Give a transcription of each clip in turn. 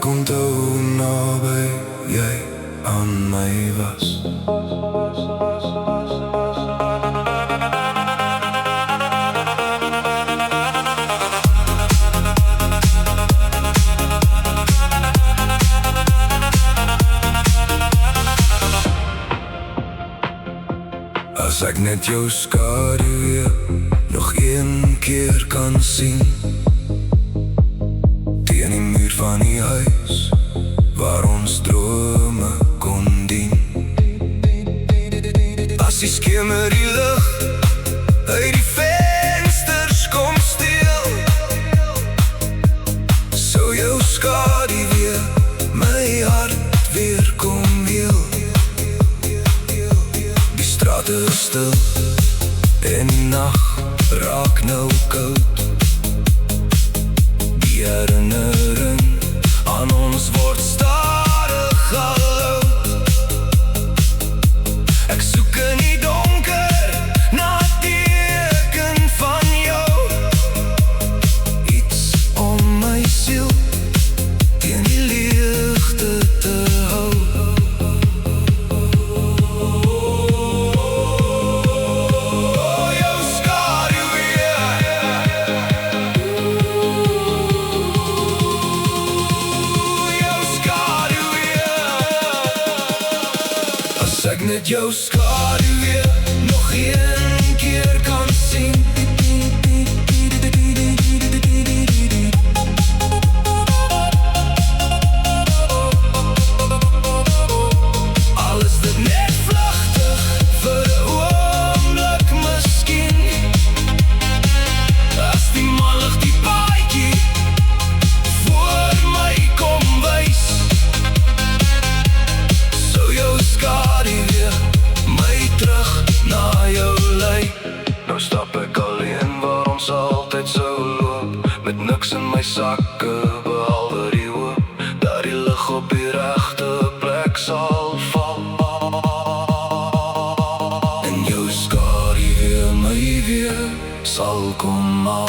onthou hoe naby jy aan my was. As ek net jou skadu nog een keer kan sien, teen die muur van die huis waar ons drome kon dien. As die skemer die lig uit die vensters kom steel, sou jou skadu weer my hart weer kom heel. Die strate is stil en die nacht raak nou koud. Die herinnering aan ons word stadig al oud. Ek soek in die donker na teken van jou, iets om my siel teen die lichte te hou. Ek net jou skadu weer nog een keer kan sien, al is dit net vlugtig vir 'n oomblik miskien. As die manlig die paadjie voor my kom wys, sou jou skadu terug na jou lei. Nou stap ek alleen waar ons altyd sou loop, met niks in my sakke behalwe die hoop dat die lig op die regte plek sal val, en jou skadu weer my weer sal kom haal.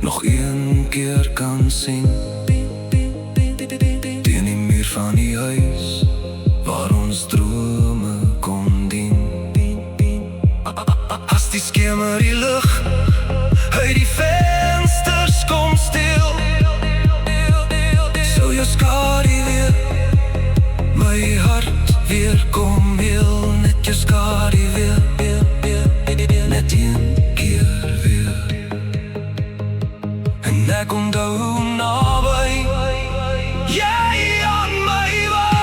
Nog een keer kan sien, teen die muur van die huis waar ons drome kon dien. As die skemer die lig uit die vensters kom steel, sou jou skadu weer my hart weer kom heel. Net jou skadu weer, net een keer weer. En ek onthou hoe naby jy aan my was.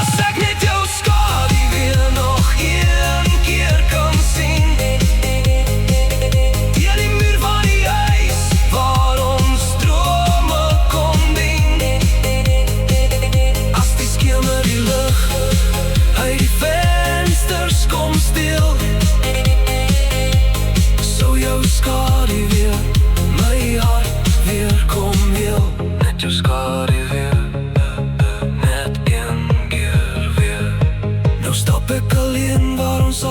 As ek net jou skadu weer nog een keer kan sien, teen die muur van die huis waar ons drome kon dien. As die skemer die lig uit die vensters kom steel, skadu weer my hart weer kom heel. Net jou skadu weer, net een keer weer. Nou stap ek alleen waar ons